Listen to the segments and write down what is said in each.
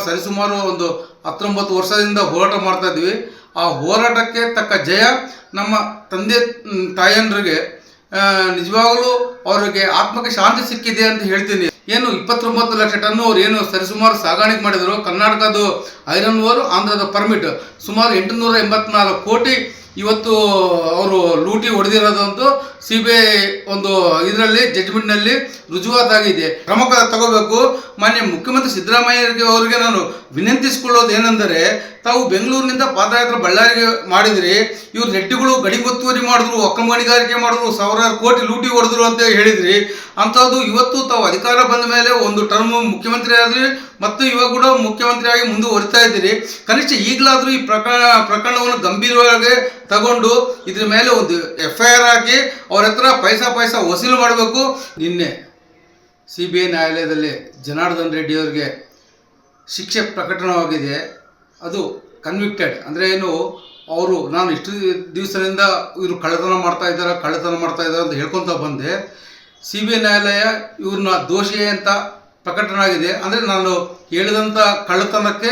ಸರಿಸುಮಾರು ಒಂದು 19 ವರ್ಷದಿಂದ ಹೋರಾಟ ಮಾಡ್ತಾ ಇದ್ವಿ. ಆ ಹೋರಾಟಕ್ಕೆ ತಕ್ಕ ಜಯ ನಮ್ಮ ತಂದೆ ತಾಯಂದ್ರಿಗೆ ನಿಜವಾಗಲೂ ಅವರಿಗೆ ಆತ್ಮಕ್ಕೆ ಶಾಂತಿ ಸಿಕ್ಕಿದೆ ಅಂತ ಹೇಳ್ತೀನಿ. ಏನು 29 ಲಕ್ಷ ಟನ್ ಅವ್ರು ಏನು ಸರಿಸುಮಾರು ಸಾಗಾಣಿಕೆ ಮಾಡಿದರು. ಕರ್ನಾಟಕದ ಐರನ್ ಓರ್, ಆಂಧ್ರದ ಪರ್ಮಿಟ್ ಸುಮಾರು 884 ಕೋಟಿ ಇವತ್ತು ಅವರು ಲೂಟಿ ಹೊಡೆದಿರೋದಂತೂ CBI ಒಂದು ಇದರಲ್ಲಿ ಜಡ್ಜ್ಮೆಂಟ್ನಲ್ಲಿ ರುಜುವಾತಾಗಿದೆ. ಕ್ರಮ ತಗೋಬೇಕು. ಮಾನ್ಯ ಮುಖ್ಯಮಂತ್ರಿ ಸಿದ್ದರಾಮಯ್ಯ ಅವರಿಗೆ ನಾನು ವಿನಂತಿಸಿಕೊಳ್ಳೋದು ಏನೆಂದರೆ, ತಾವು ಬೆಂಗಳೂರಿನಿಂದ ಪಾದಯಾತ್ರೆ ಬಳ್ಳಾರಿಗೆ ಮಾಡಿದ್ರಿ, ಇವ್ರು ರೆಡ್ಡಿಗಳು ಗಡಿ ಒತ್ತುವರಿ ಮಾಡಿದ್ರು, ಅಕ್ರಮ ಗಣಿಗಾರಿಕೆ ಮಾಡಿದ್ರು, ಸಾವಿರಾರು ಕೋಟಿ ಲೂಟಿ ಹೊಡೆದ್ರು ಅಂತ ಹೇಳಿದ್ರಿ. ಅಂಥದ್ದು ಇವತ್ತು ತಾವು ಅಧಿಕಾರ ಬಂದ ಮೇಲೆ ಒಂದು ಟರ್ಮ್ ಮುಖ್ಯಮಂತ್ರಿ ಆದ್ರಿ ಮತ್ತು ಇವಾಗ ಕೂಡ ಮುಖ್ಯಮಂತ್ರಿಯಾಗಿ ಮುಂದುವರಿತಾ ಇದ್ದೀರಿ. ಕನಿಷ್ಠ ಈಗಲಾದರೂ ಈ ಪ್ರಕರಣವನ್ನು ಗಂಭೀರವಾಗಿ ತಗೊಂಡು ಇದ್ರ ಮೇಲೆ ಒಂದು FIR ಹಾಕಿ ಅವ್ರ ಹತ್ರ ಪೈಸಾ ವಸೂಲು ಮಾಡಬೇಕು. ನಿನ್ನೆ CBI ನ್ಯಾಯಾಲಯದಲ್ಲಿ ಜನಾರ್ದನ್ ರೆಡ್ಡಿ ಅವರಿಗೆ ಶಿಕ್ಷೆ ಪ್ರಕಟವಾಗಿದೆ. ಅದು ಕನ್ವಿಕ್ಟೆಡ್ ಅಂದರೆ ಏನು, ಅವರು ನಾನು ಇಷ್ಟು ದಿವಸದಿಂದ ಇವರು ಕಳ್ಳತನ ಮಾಡ್ತಾ ಇದ್ದಾರೆ ಅಂತ ಹೇಳ್ಕೊತ ಬಂದೆ. CBI ನ್ಯಾಯಾಲಯ ಇವ್ರನ್ನ ದೋಷಿ ಅಂತ ಪ್ರಕಟಣಾಗಿದೆ. ಅಂದರೆ ನಾನು ಹೇಳಿದಂಥ ಕಳ್ಳತನಕ್ಕೆ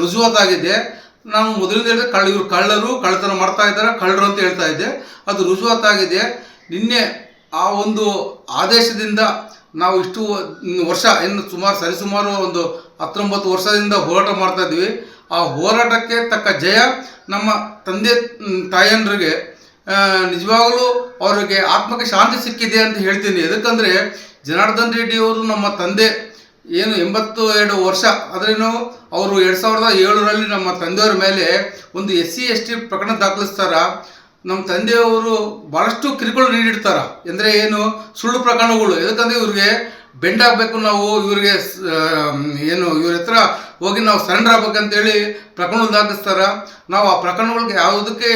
ರುಜುವಾತಾಗಿದೆ. ನಾನು ಮೊದಲಿಂದ ಹೇಳಿದೆ ಇವರು ಕಳ್ಳತನ ಮಾಡ್ತಾ ಇದ್ದಾರೆ, ಕಳ್ಳರು ಅಂತ ಹೇಳ್ತಾ ಇದ್ದೆ. ಅದು ರುಜುವಾತಾಗಿದೆ. ನಿನ್ನೆ ಆ ಒಂದು ಆದೇಶದಿಂದ ನಾವು ಇಷ್ಟು ವರ್ಷ ಇನ್ನು ಸರಿಸುಮಾರು ಒಂದು 19 ವರ್ಷದಿಂದ ಹೋರಾಟ ಮಾಡ್ತಾ ಇದ್ವಿ. ಆ ಹೋರಾಟಕ್ಕೆ ತಕ್ಕ ಜಯ ನಮ್ಮ ತಂದೆ ತಾಯಂದ್ರಿಗೆ ನಿಜವಾಗಲೂ ಅವರಿಗೆ ಆತ್ಮಕ್ಕೆ ಶಾಂತಿ ಸಿಕ್ಕಿದೆ ಅಂತ ಹೇಳ್ತೀನಿ. ಯಾಕಂದರೆ ಜನಾರ್ದನ್ ರೆಡ್ಡಿ ಅವರು ನಮ್ಮ ತಂದೆ ಏನು 82 ವರ್ಷ ಆದ್ರೇನು ಅವರು 2007ರಲ್ಲಿ ನಮ್ಮ ತಂದೆಯವರ ಮೇಲೆ ಒಂದು SC/ST ಪ್ರಕರಣ ದಾಖಲಿಸ್ತಾರ. ನಮ್ಮ ತಂದೆಯವರು ಭಾಳಷ್ಟು ಕಿರುಕುಳ ನೀಡಿರ್ತಾರೆ. ಅಂದರೆ ಏನು, ಸುಳ್ಳು ಪ್ರಕರಣಗಳು. ಯಾಕಂದರೆ ಇವ್ರಿಗೆ ಬೆಂಡ್ ಆಗಬೇಕು, ನಾವು ಇವ್ರಿಗೆ ಏನು ಇವ್ರ ಹತ್ರ ಹೋಗಿ ನಾವು ಸರೆಂಡರ್ ಆಗ್ಬೇಕಂತೇಳಿ ಪ್ರಕರಣಗಳು ದಾಖಲಿಸ್ತಾರೆ. ನಾವು ಆ ಪ್ರಕರಣಗಳಿಗೆ ಯಾವುದಕ್ಕೆ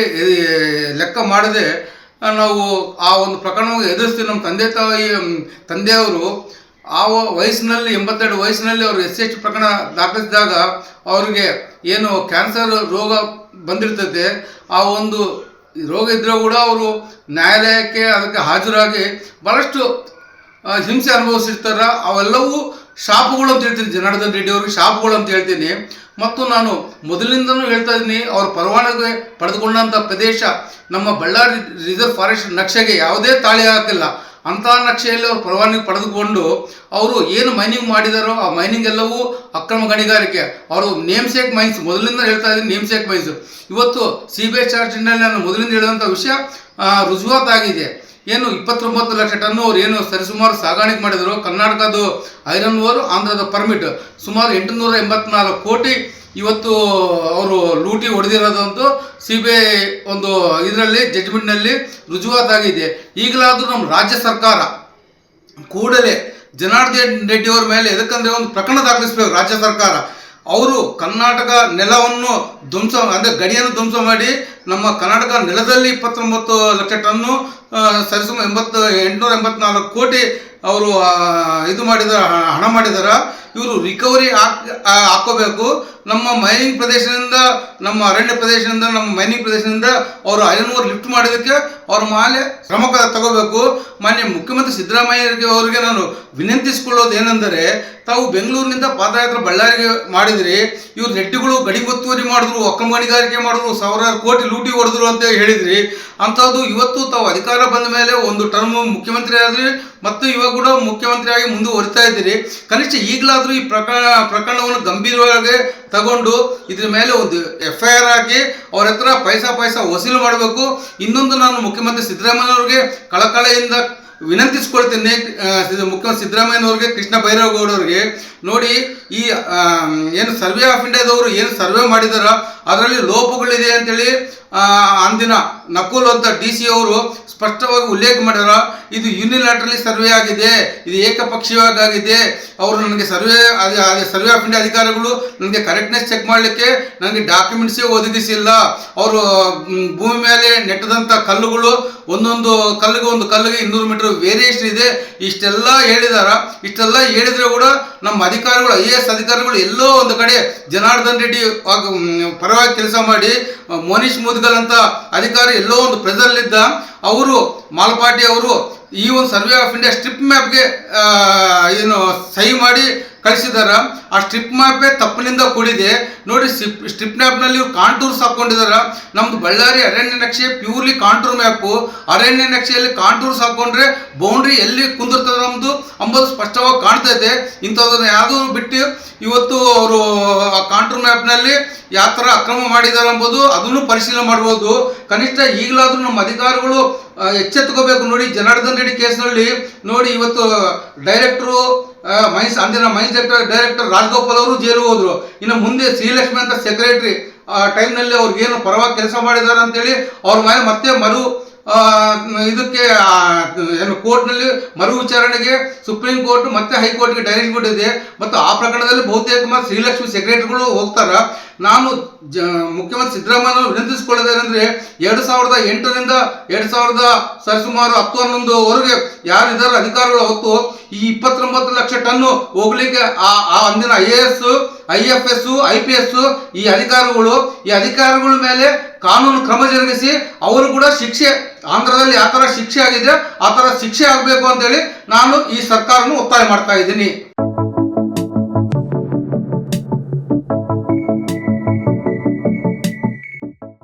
ಲೆಕ್ಕ ಮಾಡದೆ ನಾವು ಆ ಒಂದು ಪ್ರಕರಣವನ್ನು ಎದುರಿಸ್ತೀವಿ. ನಮ್ಮ ತಂದೆಯವರು ಆ ವಯಸ್ಸಿನಲ್ಲಿ 82 ವಯಸ್ಸಿನಲ್ಲಿ ಅವರು SC/ST ಪ್ರಕರಣ ದಾಖಲಿಸಿದಾಗ ಅವ್ರಿಗೆ ಏನು ಕ್ಯಾನ್ಸರ್ ರೋಗ ಬಂದಿರ್ತದೆ. ಆ ಒಂದು ರೋಗ ಇದ್ದರೂ ಕೂಡ ಅವರು ನ್ಯಾಯಾಲಯಕ್ಕೆ ಅದಕ್ಕೆ ಹಾಜರಾಗಿ ಭಾಳಷ್ಟು ಹಿಂಸೆ ಅನುಭವಿಸಿರ್ತಾರೆ. ಅವೆಲ್ಲವೂ ಶಾಪಗಳು ಅಂತ ಹೇಳ್ತೀನಿ. ಜನಾರ್ದನ್ ರೆಡ್ಡಿ ಅವ್ರಿಗೆ ಶಾಪಗಳು ಅಂತ ಹೇಳ್ತೀನಿ. ಮತ್ತು ನಾನು ಮೊದಲಿಂದನೂ ಹೇಳ್ತಾ ಇದ್ದೀನಿ, ಅವ್ರ ಪರವಾನಗಿ ಪಡೆದುಕೊಂಡಂಥ ಪ್ರದೇಶ ನಮ್ಮ ಬಳ್ಳಾರಿ ರಿಸರ್ವ್ ಫಾರೆಸ್ಟ್ ನಕ್ಷೆಗೆ ಯಾವುದೇ ತಾಳಿ ಹಾಕಿಲ್ಲ. ಅಂಥ ನಕ್ಷೆಯಲ್ಲಿ ಅವರು ಪರವಾನಗಿ ಪಡೆದುಕೊಂಡು ಅವರು ಏನು ಮೈನಿಂಗ್ ಮಾಡಿದಾರೋ ಆ ಮೈನಿಂಗ್ ಎಲ್ಲವೂ ಅಕ್ರಮ ಗಣಿಗಾರಿಕೆ. ಅವರು ನೇಮ್ಸೇಕ್ ಮೈನ್ಸ್, ಮೊದಲಿಂದ ಹೇಳ್ತಾ ಇದ್ದೀನಿ ನೇಮ್ಸೇಕ್ ಮೈನ್ಸ್. ಇವತ್ತು CBI ಚಾರ್ಜ್ನಲ್ಲಿ ನಾನು ಮೊದಲಿಂದ ಹೇಳಿದಂಥ ವಿಷಯ ರುಜುವಾತಾಗಿದೆ. ಏನು 29 ಲಕ್ಷ ಟನ್ ಅವ್ರು ಏನು ಸರಿಸುಮಾರು ಸಾಗಾಣಿಕೆ ಮಾಡಿದರು. ಕರ್ನಾಟಕದ ಐರನ್ ಓರ್, ಆಂಧ್ರದ ಪರ್ಮಿಟ್ ಸುಮಾರು 884 ಕೋಟಿ ಇವತ್ತು ಅವರು ಲೂಟಿ ಹೊಡೆದಿರೋದಂತೂ CBI ಒಂದು ಇದರಲ್ಲಿ ಜಡ್ಜ್ಮೆಂಟ್ನಲ್ಲಿ ರುಜುವಾತಾಗಿದೆ. ಈಗಲಾದರೂ ನಮ್ಮ ರಾಜ್ಯ ಸರ್ಕಾರ ಕೂಡಲೇ ಜನಾರ್ದನ್ ರೆಡ್ಡಿ ಅವ್ರ ಮೇಲೆ ಎದಕ್ಕಂದರೆ ಒಂದು ಪ್ರಕರಣ ದಾಖಲಿಸಬೇಕು. ರಾಜ್ಯ ಸರ್ಕಾರ ಅವರು ಕರ್ನಾಟಕ ನೆಲವನ್ನು ಧ್ವಂಸ ಅಂದರೆ ಗಡಿಯನ್ನು ಧ್ವಂಸ ಮಾಡಿ ನಮ್ಮ ಕರ್ನಾಟಕ ನೆಲದಲ್ಲಿ 29 ಲಕ್ಷ ಟನ್ನು ಸರಿಸುಮಾರು 884 ಕೋಟಿ ಅವರು ಇದು ಮಾಡಿದಾರೆ, ಹಣ ಮಾಡಿದಾರೆ. ಇವರು ರಿಕವರಿ ಹಾಕೋಬೇಕು. ನಮ್ಮ ಮೈನಿಂಗ್ ಪ್ರದೇಶದಿಂದ, ನಮ್ಮ ಅರಣ್ಯ ಪ್ರದೇಶದಿಂದ, ನಮ್ಮ ಮೈನಿಂಗ್ ಪ್ರದೇಶದಿಂದ ಅವರು ಐರನ್ ಓರ್ ಲಿಫ್ಟ್ ಮಾಡೋದಕ್ಕೆ ಅವ್ರ ಮೇಲೆ ಕ್ರಮ ತಗೋಬೇಕು. ಮಾನ್ಯ ಮುಖ್ಯಮಂತ್ರಿ ಸಿದ್ದರಾಮಯ್ಯ ಅವರಿಗೆ ನಾನು ವಿನಂತಿಸಿಕೊಳ್ಳೋದು ಏನೆಂದರೆ, ತಾವು ಬೆಂಗಳೂರಿನಿಂದ ಪಾದಯಾತ್ರೆ ಬಳ್ಳಾರಿಗೆ ಮಾಡಿದ್ರಿ, ಇವ್ರು ರೆಡ್ಡಿಗಳು ಗಡಿ ಒತ್ತುವರಿ ಮಾಡಿದ್ರು, ಅಕ್ರಮ ಗಣಿಗಾರಿಕೆ ಮಾಡಿದ್ರು, ಸಾವಿರಾರು ಕೋಟಿ ಲೂಟಿ ಹೊಡೆದ್ರು ಅಂತ ಹೇಳಿದ್ರಿ. ಅಂಥದ್ದು ಇವತ್ತು ತಾವು ಅಧಿಕಾರ ಬಂದ ಮೇಲೆ ಒಂದು ಟರ್ಮ್ ಮುಖ್ಯಮಂತ್ರಿ ಆದ್ರಿ ಮತ್ತು ಇವಾಗ ಕೂಡ ಮುಖ್ಯಮಂತ್ರಿಯಾಗಿ ಮುಂದುವರಿತಾ ಇದ್ದೀರಿ. ಕನಿಷ್ಠ ಈಗಲಾದರೂ ಈ ಪ್ರಕರಣವನ್ನು ಗಂಭೀರವಾಗಿ ತಗೊಂಡು ಇದ್ರ ಮೇಲೆ ಒಂದು FIR ಹಾಕಿ ಅವ್ರ ಹತ್ರ ಪೈಸಾ ವಸೂಲು ಮಾಡಬೇಕು. ಇನ್ನೊಂದು ನಾನು ಮುಖ್ಯಮಂತ್ರಿ ಸಿದ್ದರಾಮಯ್ಯವ್ರಿಗೆ ಕಳಕಳೆಯಿಂದ ವಿನಂತಿಸ್ಕೊಳ್ತೇನೆ. ಮುಖ್ಯಮಂತ್ರಿ ಸಿದ್ದರಾಮಯ್ಯನವ್ರಿಗೆ, ಕೃಷ್ಣ ಬೈರೇಗೌಡವ್ರಿಗೆ, ನೋಡಿ ಈ ಏನು ಸರ್ವೆ ಆಫ್ ಇಂಡಿಯಾದವರು ಏನು ಸರ್ವೆ ಮಾಡಿದಾರ ಅದರಲ್ಲಿ ಲೋಪಗಳಿದೆ ಅಂತೇಳಿ ಅಂದಿನ ನಕುಲ್ ಅಂತ DC ಅವರು ಸ್ಪಷ್ಟವಾಗಿ ಉಲ್ಲೇಖ ಮಾಡ್ಯಾರ. ಇದು ಯೂನಿಲ್ಯಾಟ್ರಲಿ ಸರ್ವೆ ಆಗಿದೆ, ಇದು ಏಕಪಕ್ಷೀಯವಾಗಿದೆ. ಅವರು ನನಗೆ ಸರ್ವೆ ಆಫ್ ಇಂಡಿಯಾ ಅಧಿಕಾರಿಗಳು ನನಗೆ ಕರೆಕ್ಟ್ನೆಸ್ ಚೆಕ್ ಮಾಡಲಿಕ್ಕೆ ನನಗೆ ಡಾಕ್ಯುಮೆಂಟ್ಸೇ ಒದಗಿಸಿಲ್ಲ. ಅವರು ಭೂಮಿ ಮೇಲೆ ನೆಟ್ಟದಂಥ ಕಲ್ಲುಗಳು ಒಂದೊಂದು ಕಲ್ಲಿಗೆ 200 ಮೀಟರ್ ವೇರಿಯೇಷನ್ ಇದೆ. ಇಷ್ಟೆಲ್ಲ ಹೇಳಿದ್ರೆ ಕೂಡ ನಮ್ಮ ಅಧಿಕಾರಿಗಳು, IAS ಅಧಿಕಾರಿಗಳು ಎಲ್ಲೋ ಒಂದು ಕಡೆ ಜನಾರ್ದನ್ ರೆಡ್ಡಿ ಪರವಾಗಿ ಕೆಲಸ ಮಾಡಿ ಮೋನಿಶ್ ಮುದ್ಗಲ್ ಅಂತ ಅಧಿಕಾರಿ ಎಲ್ಲೋ ಒಂದು ಪ್ರೆಸರ್ಲಿದ್ದ ಅವರು, ಮಾಲ್ಪಾಟಿ ಅವರು ಈ ಒಂದು ಸರ್ವೆ ಆಫ್ ಇಂಡಿಯಾ ಸ್ಟ್ರಿಪ್ ಮ್ಯಾಪ್ಗೆ ಏನು ಸಹಿ ಮಾಡಿ ಕಳಿಸಿದಾರ. ಆ ಸ್ಟ್ರಿಪ್ ಮ್ಯಾಪೇ ತಪ್ಪಿನಿಂದ ಕೂಡಿದೆ ನೋಡಿ. ಸ್ಟ್ರಿಪ್ ಮ್ಯಾಪ್ನಲ್ಲಿ ಇವ್ರು ಕಾಂಟೂರ್ಸ್ ಹಾಕೊಂಡಿದಾರ. ನಮ್ದು ಬಳ್ಳಾರಿ ಅರಣ್ಯ ನಕ್ಷೆ ಪ್ಯೂರ್ಲಿ ಕಾಂಟೂರ್ ಮ್ಯಾಪು. ಅರಣ್ಯ ನಕ್ಷೆಯಲ್ಲಿ ಕಾಂಟೂರ್ಸ್ ಹಾಕೊಂಡ್ರೆ ಬೌಂಡ್ರಿ ಎಲ್ಲಿ ಕುಂದಿರ್ತದೆ ನಮ್ದು ಅಂಬುದು ಸ್ಪಷ್ಟವಾಗಿ ಕಾಣ್ತಾ ಇದೆ. ಇಂಥದನ್ನ ಯಾವುದೂ ಬಿಟ್ಟು ಇವತ್ತು ಅವರು ಆ ಕಾಂಟೂರ್ ಮ್ಯಾಪ್ನಲ್ಲಿ ಯಾವ ಥರ ಅಕ್ರಮ ಮಾಡಿದ್ದಾರೆ ಎಂಬುದು ಅದನ್ನು ಪರಿಶೀಲನೆ ಮಾಡ್ಬೋದು. ಕನಿಷ್ಠ ಈಗಲಾದರೂ ನಮ್ಮ ಅಧಿಕಾರಿಗಳು ಎಚ್ಚೆತ್ತುಕೋಬೇಕು ನೋಡಿ. ಜನಾರ್ದನ್ ರೆಡ್ಡಿ ಕೇಸ್ನಲ್ಲಿ ನೋಡಿ, ಇವತ್ತು ಡೈರೆಕ್ಟ್ರು ಅಂದಿನ ಮೈನ್ಸ್ ಡೈರೆಕ್ಟರ್ ರಾಜಗೋಪಾಲ್ ಅವರು ಜೈಲಿಗೆ ಹೋದ್ರು. ಇನ್ನು ಮುಂದೆ ಶ್ರೀಲಕ್ಷ್ಮಿ ಅಂತ ಸೆಕ್ರೆಟರಿ ಟೈಮ್ನಲ್ಲಿ ಅವ್ರಿಗೇನು ಪರವಾಗಿ ಕೆಲಸ ಮಾಡಿದ್ದಾರೆ ಅಂತೇಳಿ ಅವ್ರ ಮೇಲೆ ಮತ್ತೆ ಇದಕ್ಕೆ ಏನು ಕೋರ್ಟ್ನಲ್ಲಿ ಮರು ವಿಚಾರಣೆಗೆ ಸುಪ್ರೀಂ ಕೋರ್ಟ್ ಮತ್ತೆ ಹೈಕೋರ್ಟ್ಗೆ ಡೈರೆಕ್ಟ್ ಕೊಟ್ಟಿದೆ. ಮತ್ತು ಆ ಪ್ರಕರಣದಲ್ಲಿ ಬಹುತೇಕ ಶ್ರೀಲಕ್ಷ್ಮಿ ಸೆಕ್ರೆಟರಿಗಳು ಹೋಗ್ತಾರ. ನಾನು ಮುಖ್ಯಮಂತ್ರಿ ಸಿದ್ದರಾಮಯ್ಯ ವಿನಂತಿಸಿಕೊಳ್ಳೋದೇನೆಂದ್ರೆ 2008ರಿಂದ 2000 ಸರಿಸುಮಾರು 10-11ವರೆಗೆ ಯಾರಿದ್ದಾರೆ ಅಧಿಕಾರಿಗಳು ಅವತ್ತು ಈ 29 ಲಕ್ಷ ಟನ್ನು ಹೋಗ್ಲಿಕ್ಕೆ ಆ ಅಂದಿನ IAS, IFS, IPS ಈ ಅಧಿಕಾರಿಗಳ ಮೇಲೆ ಕಾನೂನು ಕ್ರಮ ಜರುಗಿಸಿ ಅವರು ಕೂಡ ಶಿಕ್ಷೆ, ಆಂಧ್ರದಲ್ಲಿ ಯಾವ ಥರ ಶಿಕ್ಷೆ ಆಗಿದೆ ಆ ಥರ ಶಿಕ್ಷೆ ಆಗಬೇಕು ಅಂತೇಳಿ ನಾನು ಈ ಸರ್ಕಾರವನ್ನು ಒತ್ತಾಯ ಮಾಡ್ತಾ ಇದ್ದೀನಿ.